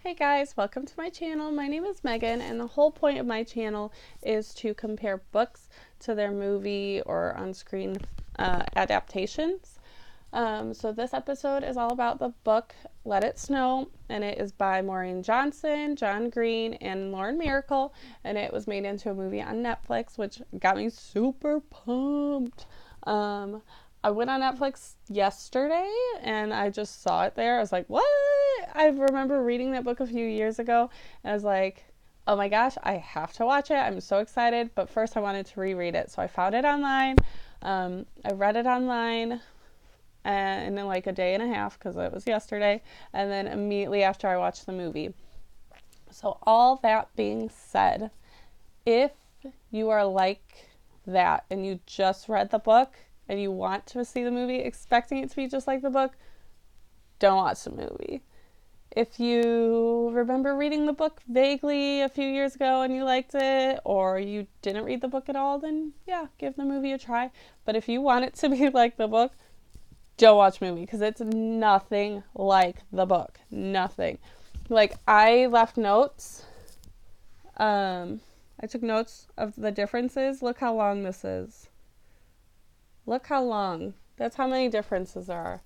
Hey guys, welcome to my channel. My name is Megan, and the whole point of my channel is to compare books to their movie or on-screen adaptations. So this episode is all about the book Let It Snow, and it is by Maureen Johnson, John Green, and Lauren Miracle, and it was made into a movie on Netflix, which got me super pumped. I went on Netflix yesterday and I just saw it there. I was like, what? I remember reading that book a few years ago and I was like, oh my gosh, I have to watch it. I'm so excited. But first I wanted to reread it. So I found it online. I read it online and in like a day and a half because it was yesterday. And then immediately after I watched the movie. So all that being said, if you are like that and you just read the book and you want to see the movie expecting it to be just like the book, don't watch the movie. If you remember reading the book vaguely a few years ago and you liked it, or you didn't read the book at all, then yeah, give the movie a try. But if you want it to be like the book, don't watch the movie because it's nothing like the book. Nothing. Like, I left notes. I took notes of the differences. Look how long this is. Look how long. That's how many differences there are.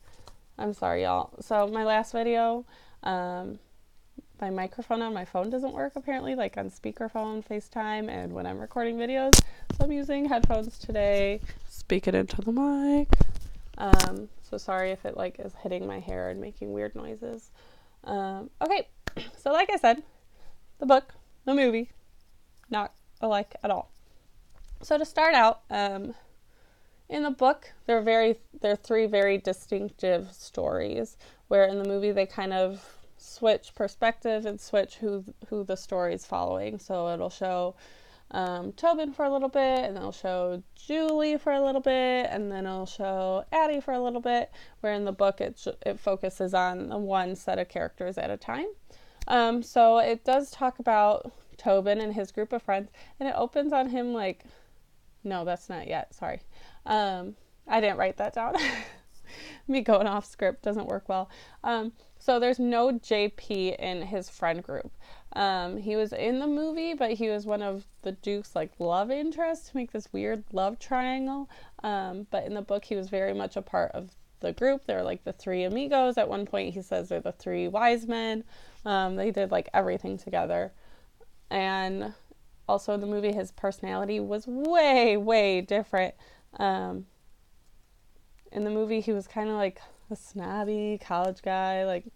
I'm sorry, y'all. So my last video, my microphone on my phone doesn't work apparently, like on speakerphone, FaceTime, and when I'm recording videos. So I'm using headphones today, speaking into the mic. So sorry if it like is hitting my hair and making weird noises. Okay, so like I said, the book, the movie, not alike at all. So to start out, in the book, they're three very distinctive stories, where in the movie they kind of switch perspective and switch who the story is following. So it'll show Tobin for a little bit, and it'll show Julie for a little bit, and then it'll show Addie for a little bit, where in the book it focuses on one set of characters at a time. So it does talk about Tobin and his group of friends, and it opens on him like, no, that's not yet, sorry. I didn't write that down. Me going off script doesn't work well. So there's no JP in his friend group. He was in the movie, but he was one of the Duke's like love interests to make this weird love triangle. But in the book, he was very much a part of the group. They're like the three amigos. At one point, he says they're the three wise men. They did like everything together. And also in the movie, his personality was way, way different. In the movie, he was kind of like a snobby college guy. Like,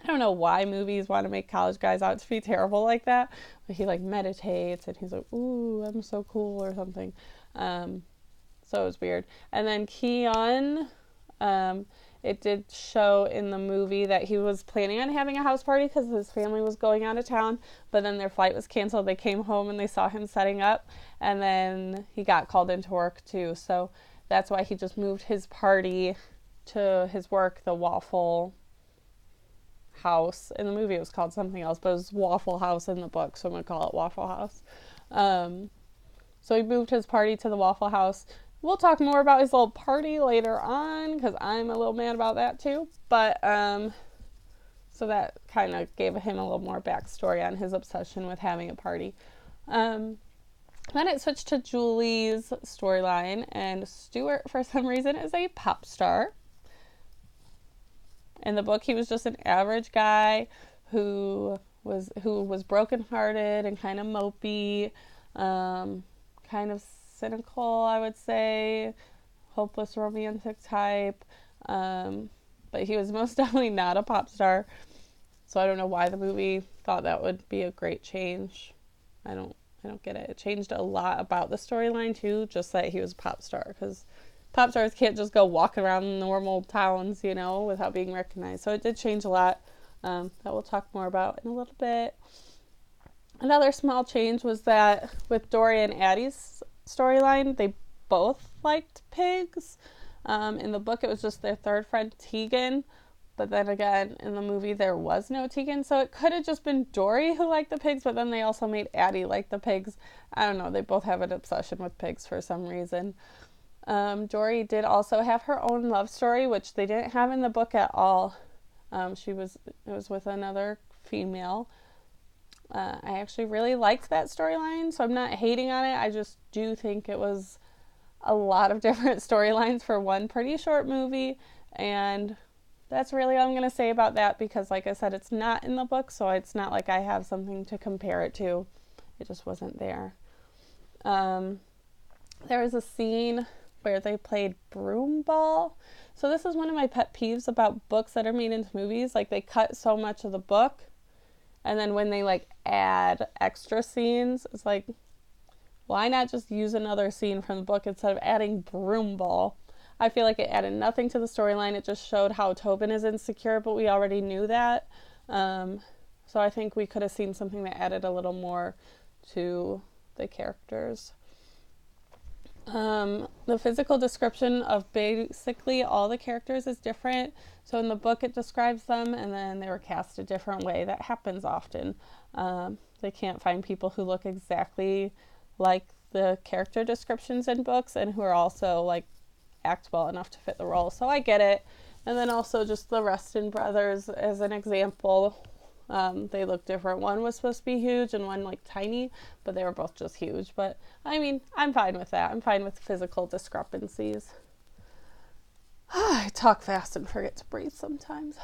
I don't know why movies want to make college guys out to be terrible like that. But he like meditates and he's like, ooh, I'm so cool or something. So it was weird. And then Keon, it did show in the movie that he was planning on having a house party because his family was going out of town, but then their flight was canceled. They came home and they saw him setting up, and then he got called into work too. So that's why he just moved his party to his work, the Waffle House. In the movie it was called something else, but it was Waffle House in the book, so I'm going to call it Waffle House. So he moved his party to the Waffle House. We'll talk more about his little party later on, because I'm a little mad about that too. But, so that kind of gave him a little more backstory on his obsession with having a party. Then it switched to Julie's storyline, and Stuart, for some reason, is a pop star. In the book, he was just an average guy who was brokenhearted and kind of mopey, kind of cynical, I would say, hopeless romantic type. But he was most definitely not a pop star. So I don't know why the movie thought that would be a great change. I don't get it. It changed a lot about the storyline too, just that he was a pop star, because pop stars can't just go walk around normal towns, without being recognized. So it did change a lot. That we'll talk more about in a little bit. Another small change was that with Dory and Addie's storyline, they both liked pigs. In the book, it was just their third friend, Tegan. But then again, in the movie, there was no Tegan. So it could have just been Dory who liked the pigs, but then they also made Addie like the pigs. I don't know. They both have an obsession with pigs for some reason. Dory did also have her own love story, which they didn't have in the book at all. It was with another female. I actually really liked that storyline, so I'm not hating on it. I just do think it was a lot of different storylines for one pretty short movie, and that's really all I'm going to say about that, because like I said, it's not in the book, so it's not like I have something to compare it to. It just wasn't there. There was a scene where they played broom ball. So this is one of my pet peeves about books that are made into movies. Like, they cut so much of the book, and then when they like add extra scenes, it's like, why not just use another scene from the book instead of adding broom ball? I feel like it added nothing to the storyline. It just showed how Tobin is insecure, but we already knew that. So I think we could have seen something that added a little more to the characters. The physical description of basically all the characters is different. So in the book it describes them, and then they were cast a different way. That happens often. They can't find people who look exactly like the character descriptions in books and who are also like act well enough to fit the role. So I get it. And then also just the Rustin brothers as an example. They look different. One was supposed to be huge and one like tiny, but they were both just huge. But I mean, I'm fine with that. I'm fine with physical discrepancies. I talk fast and forget to breathe sometimes.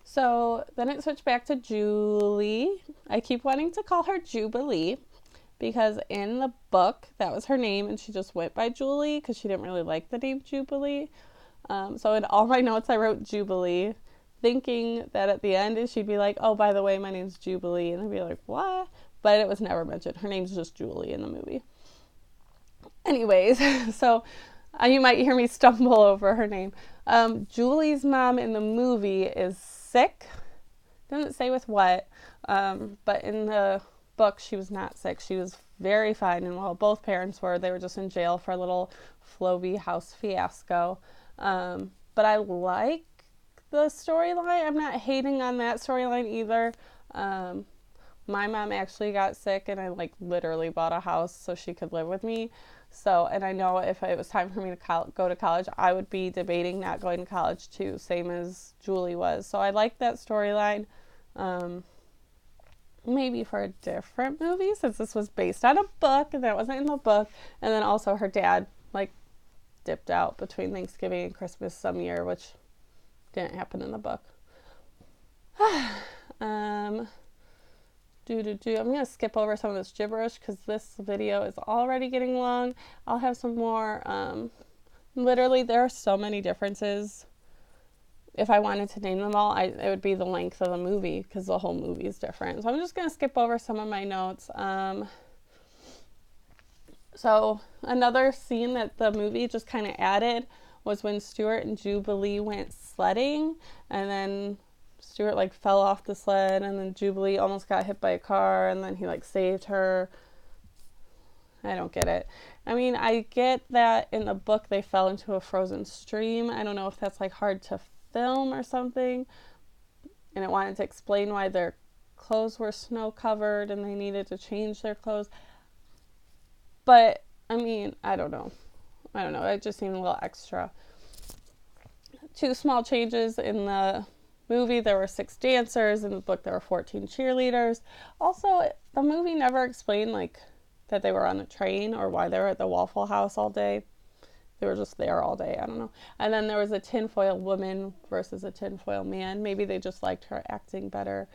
So then it switched back to Julie. I keep wanting to call her Jubilee, because in the book that was her name and she just went by Julie because she didn't really like the name Jubilee. So in all my notes I wrote Jubilee, thinking that at the end she'd be like, oh, by the way, my name's Jubilee, and I'd be like, what? But it was never mentioned. Her name's just Julie in the movie. Anyways, so you might hear me stumble over her name. Julie's mom in the movie is sick. Doesn't say with what, but in the book she was not sick. She was very fine and well. Both parents were. They were just in jail for a little Flovey house fiasco. But I like the storyline. I'm not hating on that storyline either. My mom actually got sick, and I like literally bought a house so she could live with me. So, and I know if it was time for me to go to college, I would be debating not going to college too, same as Julie was. So I like that storyline. Maybe for a different movie, since this was based on a book and that wasn't in the book. And then also her dad like dipped out between Thanksgiving and Christmas some year, which didn't happen in the book. I'm going to skip over some of this gibberish because this video is already getting long. I'll have some more. Literally, there are so many differences. If I wanted to name them all, it would be the length of the movie because the whole movie is different. So I'm just going to skip over some of my notes. So another scene that the movie just kind of added was when Stuart and Jubilee went sledding, and then Stuart like fell off the sled, and then Jubilee almost got hit by a car, and then he like saved her. I don't get it. I mean, I get that in the book they fell into a frozen stream. I don't know if that's like hard to film or something, and it wanted to explain why their clothes were snow covered and they needed to change their clothes. But I mean, I don't know. It just seemed a little extra. 2 small changes in the movie. There were 6 dancers. In the book there were 14 cheerleaders. Also, the movie never explained like that they were on a train or why they were at the Waffle House all day. They were just there all day. I don't know. And then there was a tinfoil woman versus a tinfoil man. Maybe they just liked her acting better.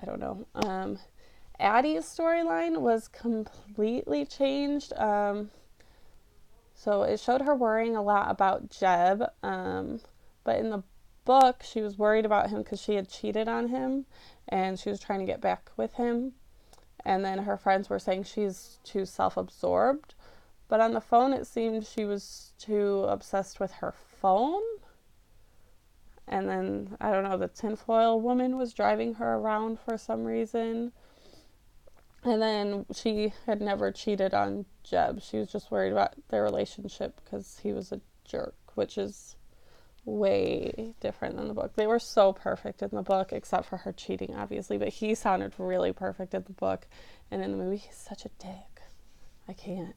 I don't know. Addie's storyline was completely changed. So it showed her worrying a lot about Jeb. But in the book, she was worried about him because she had cheated on him and she was trying to get back with him. And then her friends were saying she's too self-absorbed. But on the phone, it seemed she was too obsessed with her phone. And then, I don't know, the tinfoil woman was driving her around for some reason. And then she had never cheated on Jeb. She was just worried about their relationship because he was a jerk, which is way different than the book. They were so perfect in the book, except for her cheating, obviously. But he sounded really perfect in the book. And in the movie, he's such a dick. I can't.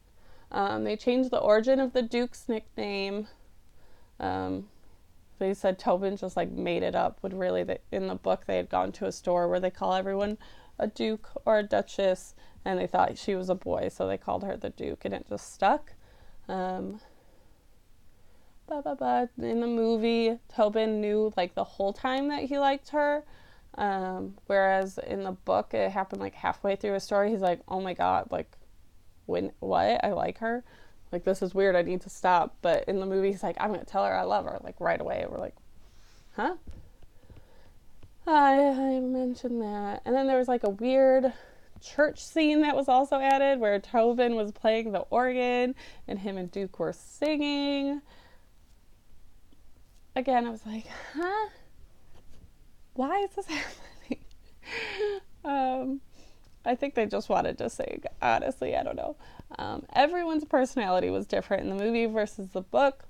They changed the origin of the Duke's nickname. they said Tobin just like made it up. Would really, in the book, they had gone to a store where they call everyone a duke or a duchess, and they thought she was a boy, so they called her the Duke, and it just stuck. In the movie, Tobin knew like the whole time that he liked her, whereas in the book, it happened like halfway through a story. He's like, oh my god, like, what? I like her? Like, this is weird, I need to stop. But in the movie, he's like, I'm going to tell her I love her, like, right away. We're like, huh? I mentioned that. And then there was like a weird church scene that was also added where Tobin was playing the organ and him and Duke were singing. Again, I was like, huh? Why is this happening? I think they just wanted to sing. Honestly, I don't know. Everyone's personality was different in the movie versus the book.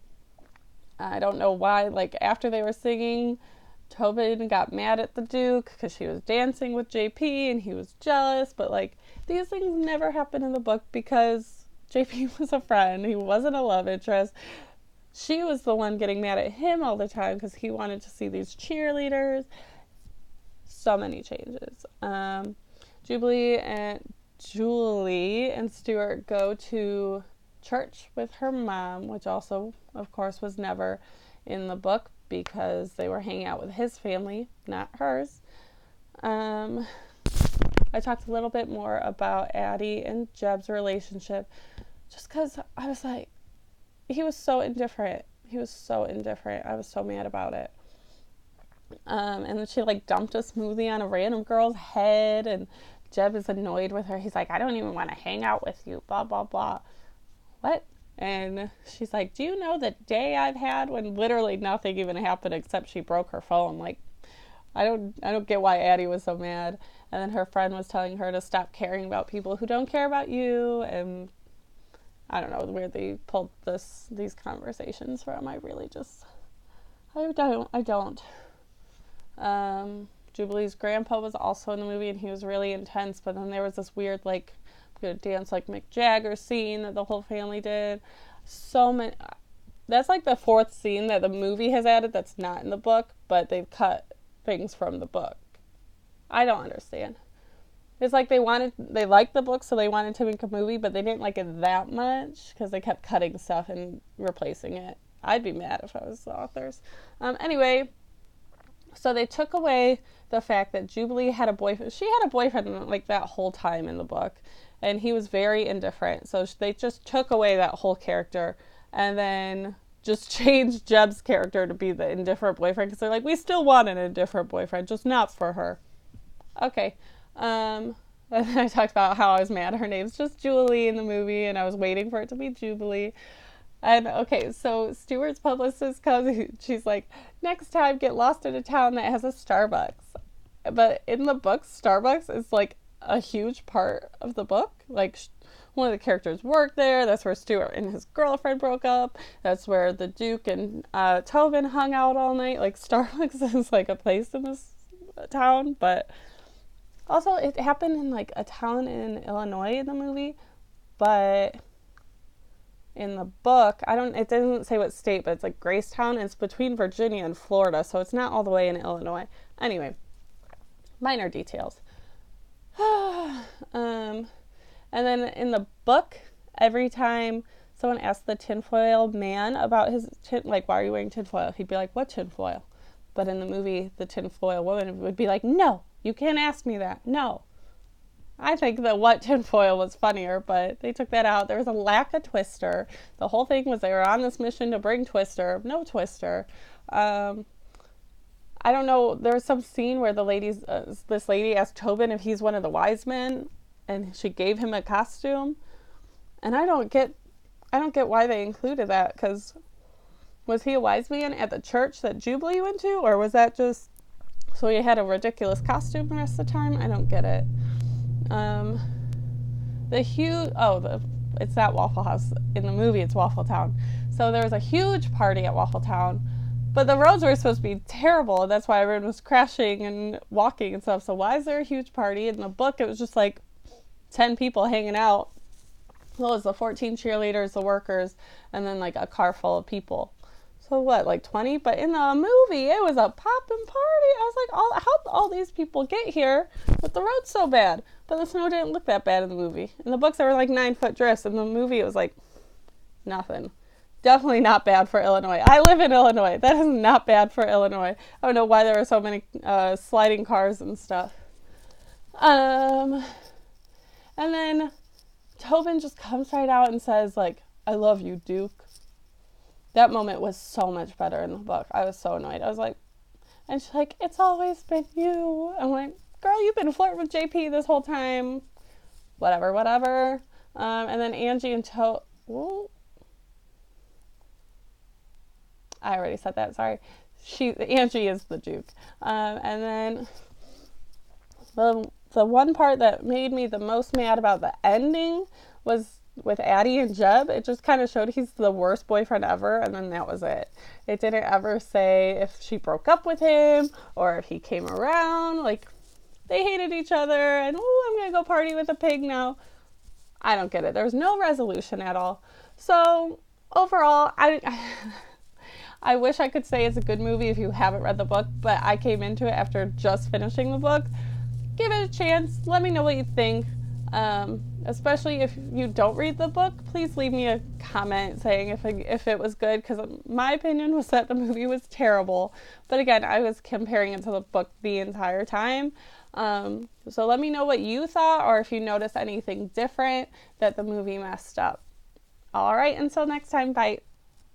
I don't know why. Like, after they were singing, Tobin got mad at the Duke because she was dancing with JP and he was jealous. But, like, these things never happened in the book because JP was a friend. He wasn't a love interest. She was the one getting mad at him all the time because he wanted to see these cheerleaders. So many changes. Julie and Stuart go to church with her mom, which also, of course, was never in the book because they were hanging out with his family, not hers. I talked a little bit more about Addie and Jeb's relationship just because I was like, he was so indifferent. I was so mad about it. And then she like dumped a smoothie on a random girl's head, and Jeb is annoyed with her. He's like, I don't even want to hang out with you, blah, blah, blah. What? And she's like, do you know the day I've had when literally nothing even happened except she broke her phone? Like, I don't get why Addie was so mad. And then her friend was telling her to stop caring about people who don't care about you. And I don't know where they pulled these conversations from. I don't. Jubilee's grandpa was also in the movie, and he was really intense, but then there was this weird, like, I'm gonna dance like Mick Jagger scene that the whole family did. So many. That's like the fourth scene that the movie has added that's not in the book, but they've cut things from the book. I don't understand. It's like they liked the book, so they wanted to make a movie, but they didn't like it that much because they kept cutting stuff and replacing it. I'd be mad if I was the authors. Anyway, so they took away the fact that Jubilee had a boyfriend. She had a boyfriend like that whole time in the book, and he was very indifferent. So they just took away that whole character and then just changed Jeb's character to be the indifferent boyfriend because they're like, we still want an indifferent boyfriend, just not for her. Okay. And then I talked about how I was mad her name's just Julie in the movie, and I was waiting for it to be Jubilee. And okay, so Stuart's publicist comes, she's like, next time get lost in a town that has a Starbucks. But in the book, Starbucks is like a huge part of the book. Like, one of the characters worked there. That's where Stuart and his girlfriend broke up. That's where the Duke and Tobin hung out all night. Like, Starbucks is like a place in this town. But also, it happened in like a town in Illinois in the movie. But in the book, it doesn't say what state, but it's like Gracetown, and it's between Virginia and Florida, so it's not all the way in Illinois. Anyway, minor details. And then in the book, every time someone asked the tinfoil man about his like, why are you wearing tinfoil? He'd be like, what tinfoil? But in the movie, the tinfoil woman would be like, no, you can't ask me that. No. I think that what tinfoil was funnier, but they took that out. There was a lack of Twister. The whole thing was they were on this mission to bring Twister. No Twister. I don't know. There was some scene where this lady asked Tobin if he's one of the wise men, and she gave him a costume. And I don't get why they included that, because was he a wise man at the church that Jubilee went to, or was that just so he had a ridiculous costume the rest of the time? I don't get it. It's not Waffle House. In the movie, it's Waffle Town. So there was a huge party at Waffle Town, but the roads were supposed to be terrible, and that's why everyone was crashing and walking and stuff. So why is there a huge party? In the book, it was just like 10 people hanging out. Well, it was the 14 cheerleaders, the workers, and then like a car full of people. So what, like 20? But in the movie, it was a poppin' party. I was like, how'd all these people get here with the road so bad? But the snow didn't look that bad in the movie. In the books, there were like 9-foot drifts. In the movie, it was like nothing. Definitely not bad for Illinois. I live in Illinois. That is not bad for Illinois. I don't know why there were so many sliding cars and stuff. And then Tobin just comes right out and says, like, I love you, Duke. That moment was so much better in the book. I was so annoyed. I was like, and she's like, it's always been you. I'm like, girl, you've been flirting with JP this whole time. Whatever. And then Angie and I already said that, sorry. Angie is the Duke. And then the one part that made me the most mad about the ending was with Addie and Jeb. It just kind of showed he's the worst boyfriend ever, and then that was it. It didn't ever say if she broke up with him or if he came around. Like, they hated each other, and I'm gonna go party with a pig now. I don't get it. There's no resolution at all. So overall, I wish I could say it's a good movie if you haven't read the book, but I came into it after just finishing the book. Give it a chance. Let me know what you think. Especially if you don't read the book, please leave me a comment saying if it was good, because my opinion was that the movie was terrible. But again, I was comparing it to the book the entire time. So let me know what you thought, or if you noticed anything different that the movie messed up. All right, until next time, bye.